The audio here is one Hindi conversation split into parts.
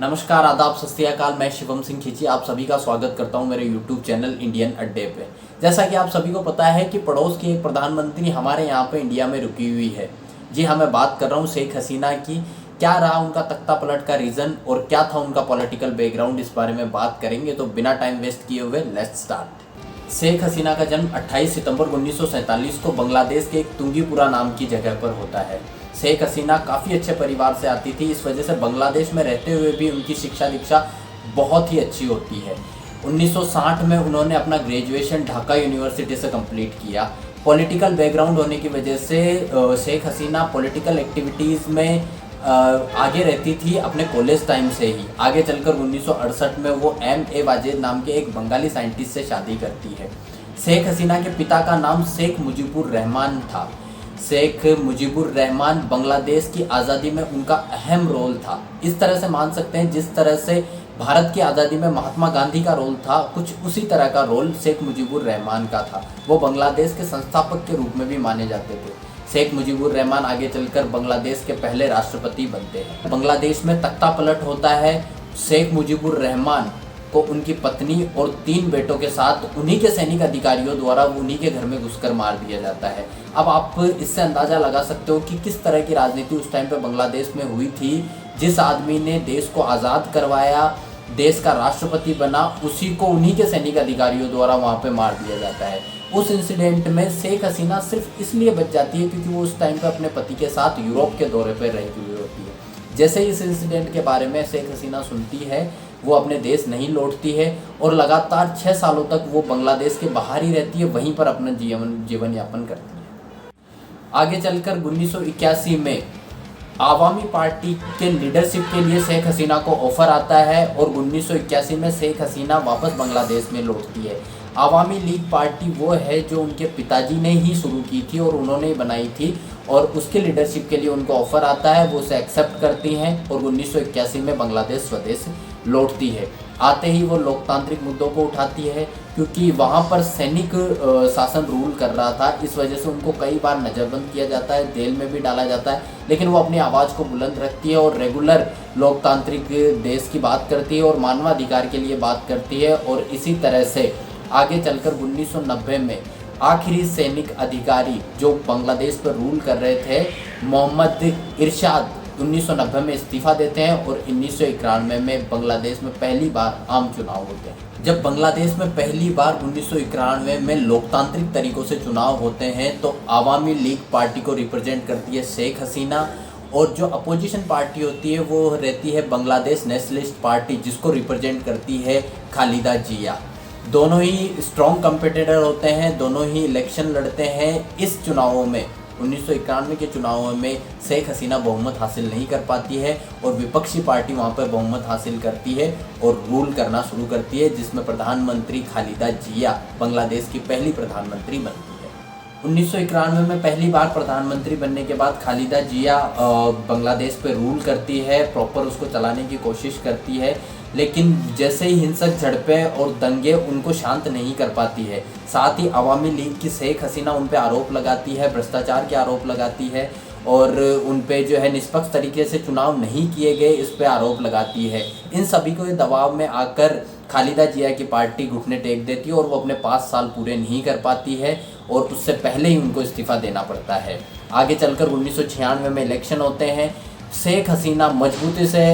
नमस्कार, आदाब, सत श्री अकाल। मैं शिवम सिंह खींची आप सभी का स्वागत करता हूं मेरे YouTube चैनल इंडियन अड्डे पे। जैसा कि आप सभी को पता है कि पड़ोस की एक प्रधानमंत्री हमारे यहाँ पे इंडिया में रुकी हुई है। जी हाँ, मैं बात कर रहा हूँ शेख हसीना की। क्या रहा उनका तख्ता पलट का रीज़न और क्या था उनका पॉलिटिकल बैकग्राउंड, इस बारे में बात करेंगे। तो बिना टाइम वेस्ट किए हुए लेट्स स्टार्ट। शेख हसीना का जन्म 28 सितंबर 1947 को बांग्लादेश के एक तुंगीपुरा नाम की जगह पर होता है। शेख हसीना काफ़ी अच्छे परिवार से आती थी, इस वजह से बांग्लादेश में रहते हुए भी उनकी शिक्षा दीक्षा बहुत ही अच्छी होती है। 1960 में उन्होंने अपना ग्रेजुएशन ढाका यूनिवर्सिटी से कंप्लीट किया। पॉलिटिकल बैकग्राउंड होने की वजह से शेख हसीना पॉलिटिकल एक्टिविटीज़ में आगे रहती थी अपने कॉलेज टाइम से ही। आगे चलकर 1968 में वो M.A. वाजेद नाम के एक बंगाली साइंटिस्ट से शादी करती है। शेख हसीना के पिता का नाम शेख मुजीबुर रहमान था। शेख मुजीबुर रहमान बांग्लादेश की आज़ादी में उनका अहम रोल था। इस तरह से मान सकते हैं जिस तरह से भारत की आज़ादी में महात्मा गांधी का रोल था, कुछ उसी तरह का रोल शेख मुजीबुर रहमान का था। वो बांग्लादेश के संस्थापक के रूप में भी माने जाते थे। शेख मुजीबुर रहमान आगे चलकर बांग्लादेश के पहले राष्ट्रपति बनते हैं। बांग्लादेश में तख्ता पलट होता है। शेख मुजीबुर रहमान को उनकी पत्नी और 3 बेटों के साथ उन्हीं के सैनिक अधिकारियों द्वारा उन्हीं के घर में घुसकर मार दिया जाता है। अब आप इससे अंदाज़ा लगा सकते हो कि किस तरह की राजनीति उस टाइम पे बांग्लादेश में हुई थी। जिस आदमी ने देश को आज़ाद करवाया, देश का राष्ट्रपति बना, उसी को उन्हीं के सैनिक अधिकारियों द्वारा वहाँ पे मार दिया जाता है। उस इंसिडेंट में शेख हसीना सिर्फ इसलिए बच जाती है क्योंकि वो उस टाइम पे अपने पति के साथ यूरोप के दौरे पर रही हुई होती है। जैसे ही इस इंसिडेंट के बारे में शेख हसीना सुनती है, वो अपने देश नहीं लौटती है और लगातार 6 सालों तक वो बांग्लादेश के बाहर ही रहती है, वहीं पर अपना जीवन यापन करती है। आगे चलकर 1981 में आवामी पार्टी के लीडरशिप के लिए शेख हसीना को ऑफर आता है और 1981 में शेख हसीना वापस बांग्लादेश में लौटती है। आवामी लीग पार्टी वो है जो उनके पिताजी ने ही शुरू की थी और उन्होंने ही बनाई थी, और उसके लीडरशिप के लिए उनको ऑफ़र आता है, वो उसे एक्सेप्ट करती हैं और 1981 में बांग्लादेश स्वदेश लौटती है। आते ही वो लोकतांत्रिक मुद्दों को उठाती है क्योंकि वहाँ पर सैनिक शासन रूल कर रहा था। इस वजह से उनको कई बार नज़रबंद किया जाता है, जेल में भी डाला जाता है, लेकिन वो अपनी आवाज़ को बुलंद रखती है और रेगुलर लोकतांत्रिक देश की बात करती है और मानवाधिकार के लिए बात करती है। और इसी तरह से आगे चलकर 1990 में आखिरी सैनिक अधिकारी जो बांग्लादेश पर रूल कर रहे थे, मोहम्मद इरशाद, 1990 में इस्तीफ़ा देते हैं और 1991 में बांग्लादेश में पहली बार आम चुनाव होते हैं। जब बांग्लादेश में पहली बार 1991 में लोकतांत्रिक तरीक़ों से चुनाव होते हैं तो आवामी लीग पार्टी को रिप्रेजेंट करती है शेख हसीना, और जो अपोजिशन पार्टी होती है वो रहती है बांग्लादेश नेशनलिस्ट पार्टी, जिसको रिप्रेजेंट करती है खालिदा जिया। दोनों ही स्ट्रॉन्ग कंपटीटर होते हैं, दोनों ही इलेक्शन लड़ते हैं। इस चुनावों में 1991 के चुनावों में शेख हसीना बहुमत हासिल नहीं कर पाती है और विपक्षी पार्टी वहां पर बहुमत हासिल करती है और रूल करना शुरू करती है, जिसमें प्रधानमंत्री खालिदा जिया बांग्लादेश की पहली प्रधानमंत्री बनती है। 1991 में पहली बार प्रधानमंत्री बनने के बाद खालिदा जिया बांग्लादेश पे रूल करती है, प्रॉपर उसको चलाने की कोशिश करती है, लेकिन जैसे ही हिंसक झड़पें और दंगे उनको शांत नहीं कर पाती है। साथ ही अवामी लीग की शेख हसीना उन पे आरोप लगाती है, भ्रष्टाचार के आरोप लगाती है और उन पे जो है निष्पक्ष तरीके से चुनाव नहीं किए गए, इस पे आरोप लगाती है। इन सभी को दबाव में आकर खालिदा जिया की पार्टी घुटने टेक देती है और वो अपने 5 साल पूरे नहीं कर पाती है और उससे पहले ही उनको इस्तीफ़ा देना पड़ता है। आगे चलकर 1996 में इलेक्शन होते हैं। शेख हसीना मजबूती से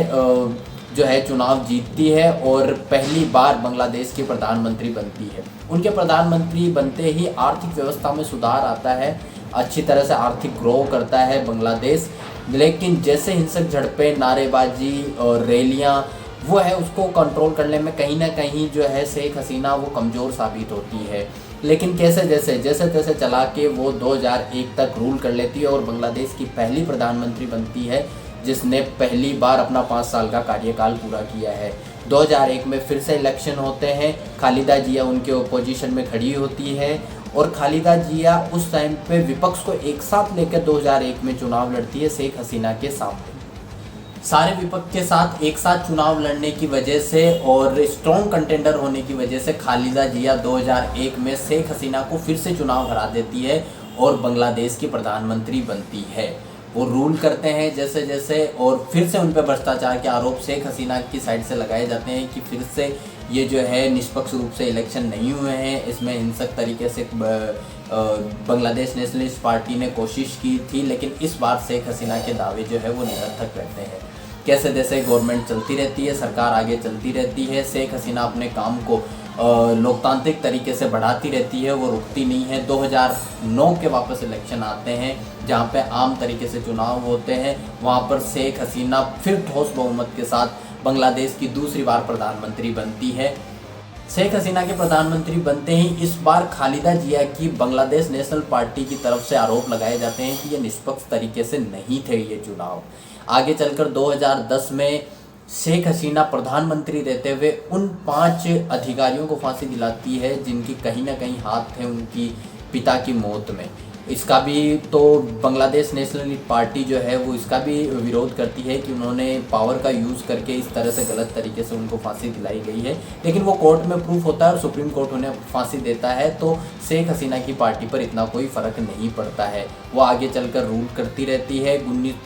जो है चुनाव जीतती है और पहली बार बांग्लादेश की प्रधानमंत्री बनती है। उनके प्रधानमंत्री बनते ही आर्थिक व्यवस्था में सुधार आता है, अच्छी तरह से आर्थिक ग्रो करता है बांग्लादेश। लेकिन जैसे हिंसक झड़पें, नारेबाजी और रैलियाँ वो है, उसको कंट्रोल करने में कहीं ना कहीं जो है शेख हसीना वो कमज़ोर साबित होती है। लेकिन जैसे तैसे चला के वो 2001 तक रूल कर लेती है और बांग्लादेश की पहली प्रधानमंत्री बनती है जिसने पहली बार अपना 5 साल का कार्यकाल पूरा किया है। 2001 में फिर से इलेक्शन होते हैं। खालिदा जिया उनके ओपोजिशन में खड़ी होती है और खालिदा जिया उस टाइम पे विपक्ष को एक साथ लेकर 2001 में चुनाव लड़ती है शेख हसीना के सामने। सारे विपक्ष के साथ एक साथ चुनाव लड़ने की वजह से और स्ट्रॉन्ग कंटेंडर होने की वजह से खालिदा जिया 2001 में शेख हसीना को फिर से चुनाव हरा देती है और बांग्लादेश की प्रधानमंत्री बनती है। वो रूल करते हैं जैसे जैसे, और फिर से उन पर भ्रष्टाचार के आरोप शेख हसीना की साइड से लगाए जाते हैं कि फिर से ये जो है निष्पक्ष रूप से इलेक्शन नहीं हुए हैं, इसमें हिंसक तरीके से बांग्लादेश नेशनलिस्ट पार्टी ने कोशिश की थी, लेकिन इस बार शेख हसीना के दावे जो है वो निरर्थक रहते हैं। कैसे जैसे गवर्नमेंट चलती रहती है, सरकार आगे चलती रहती है, शेख हसीना अपने काम को लोकतांत्रिक तरीके से बढ़ाती रहती है, वो रुकती नहीं है। 2009 के वापस इलेक्शन आते हैं जहाँ पे आम तरीके से चुनाव होते हैं, वहाँ पर शेख हसीना फिर ठोस बहुमत के साथ बांग्लादेश की दूसरी बार प्रधानमंत्री बनती है। शेख हसीना के प्रधानमंत्री बनते ही इस बार खालिदा जिया की बांग्लादेश नेशनल पार्टी की तरफ से आरोप लगाए जाते हैं कि ये निष्पक्ष तरीके से नहीं थे ये चुनाव। आगे चलकर 2010 में शेख हसीना प्रधानमंत्री रहते हुए उन 5 अधिकारियों को फांसी दिलाती है जिनकी कहीं ना कहीं हाथ थे उनकी पिता की मौत में। इसका भी तो बांग्लादेश नेशनल पार्टी जो है वो इसका भी विरोध करती है कि उन्होंने पावर का यूज़ करके इस तरह से गलत तरीके से उनको फांसी दिलाई गई है, लेकिन वो कोर्ट में प्रूफ होता है और सुप्रीम कोर्ट उन्हें फांसी देता है, तो शेख हसीना की पार्टी पर इतना कोई फ़र्क नहीं पड़ता है। वो आगे चलकर रूल करती रहती है।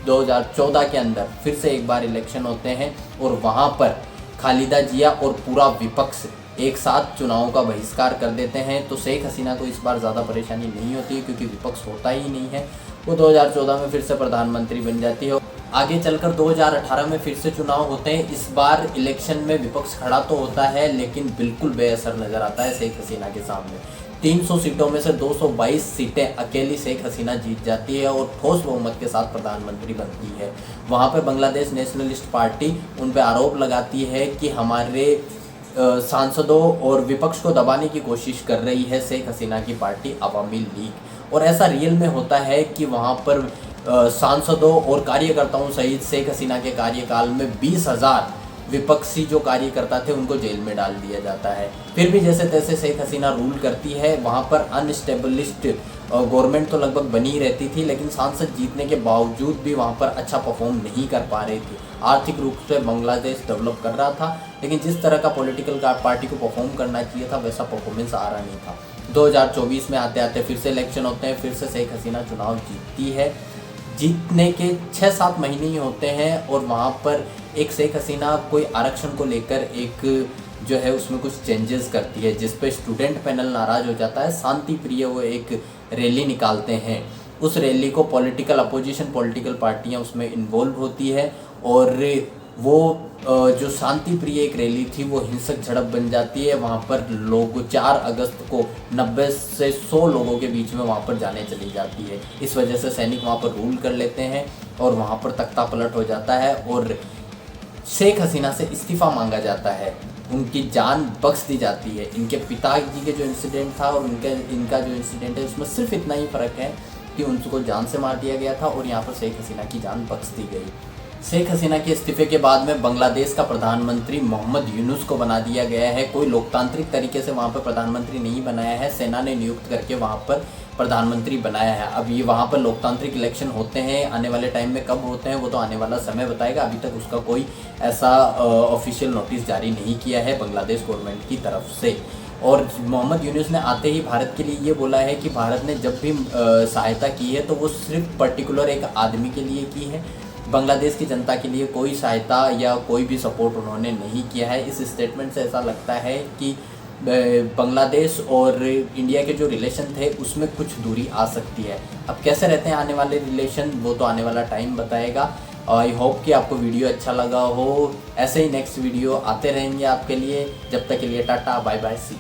2014 के अंदर फिर से एक बार इलेक्शन होते हैं और वहाँ पर खालिदा जिया और पूरा विपक्ष एक साथ चुनावों का बहिष्कार कर देते हैं, तो शेख हसीना को इस बार ज़्यादा परेशानी नहीं होती है क्योंकि विपक्ष होता ही नहीं है। वो 2014 में फिर से प्रधानमंत्री बन जाती है। आगे चलकर 2018 में फिर से चुनाव होते हैं। इस बार इलेक्शन में विपक्ष खड़ा तो होता है लेकिन बिल्कुल बेअसर नज़र आता है शेख हसीना के सामने। 300 सीटों में से 222 सीटें अकेली शेख हसीना जीत जाती है और ठोस बहुमत के साथ प्रधानमंत्री बनती है। वहाँ पर बांग्लादेश नेशनलिस्ट पार्टी उन पर आरोप लगाती है कि हमारे सांसदों और विपक्ष को दबाने की कोशिश कर रही है शेख हसीना की पार्टी अवामी लीग। और ऐसा रियल में होता है कि वहाँ पर सांसदों और कार्यकर्ताओं सहित शेख हसीना के कार्यकाल में 20,000 विपक्षी जो कार्यकर्ता थे उनको जेल में डाल दिया जाता है। फिर भी जैसे तैसे शेख हसीना रूल करती है। वहाँ पर अनस्टेबलिश्ड गवर्नमेंट तो लगभग बनी ही रहती थी, लेकिन सांसद जीतने के बावजूद भी वहाँ पर अच्छा परफॉर्म नहीं कर पा रही थी। आर्थिक रूप से बांग्लादेश डेवलप कर रहा था, लेकिन जिस तरह का पॉलिटिकल पार्टी को परफॉर्म करना चाहिए था वैसा परफॉर्मेंस आ रहा नहीं था। 2024 में आते आते फिर से इलेक्शन होते हैं, फिर से शेख हसीना चुनाव जीतती है। जीतने के 6-7 महीने ही होते हैं और वहाँ पर एक शेख हसीना कोई आरक्षण को लेकर एक जो है उसमें कुछ चेंजेस करती है, जिस पे स्टूडेंट पैनल नाराज़ हो जाता है। शांति प्रिय वो एक रैली निकालते हैं। उस रैली को पॉलिटिकल अपोजिशन पॉलिटिकल पार्टियां उसमें इन्वॉल्व होती है और वो जो शांति प्रिय एक रैली थी वो हिंसक झड़प बन जाती है। वहाँ पर लोग 4 अगस्त को 90 से 100 लोगों के बीच में वहाँ पर जाने चली जाती है। इस वजह से सैनिक वहाँ पर रूल कर लेते हैं और वहाँ पर तख्ता पलट हो जाता है और शेख हसीना से इस्तीफ़ा मांगा जाता है, उनकी जान बख्श दी जाती है। इनके पिताजी के जो इंसिडेंट था और इनका जो इंसिडेंट है उसमें सिर्फ इतना ही फ़र्क है कि उनको जान से मार दिया गया था और यहाँ पर शेख हसीना की जान बख्श दी गई। शेख हसीना के इस्तीफे के बाद में बांग्लादेश का प्रधानमंत्री मोहम्मद यूनुस को बना दिया गया है। कोई लोकतांत्रिक तरीके से वहाँ पर प्रधानमंत्री नहीं बनाया है, सेना ने नियुक्त करके वहाँ पर प्रधानमंत्री बनाया है। अब ये वहाँ पर लोकतांत्रिक इलेक्शन होते हैं, आने वाले टाइम में कब होते हैं वो तो आने वाला समय बताएगा। अभी तक उसका कोई ऐसा ऑफिशियल नोटिस जारी नहीं किया है बांग्लादेश गवर्नमेंट की तरफ से। और मोहम्मद यूनुस ने आते ही भारत के लिए ये बोला है कि भारत ने जब भी सहायता की है तो वो सिर्फ पर्टिकुलर एक आदमी के लिए की है, बांग्लादेश की जनता के लिए कोई सहायता या कोई भी सपोर्ट उन्होंने नहीं किया है। इस स्टेटमेंट से ऐसा लगता है कि बांग्लादेश और इंडिया के जो रिलेशन थे उसमें कुछ दूरी आ सकती है। अब कैसे रहते हैं आने वाले रिलेशन वो तो आने वाला टाइम बताएगा। आई होप कि आपको वीडियो अच्छा लगा हो। ऐसे ही नेक्स्ट वीडियो आते रहेंगे आपके लिए। जब तक के लिए टाटा बाय बाय सी।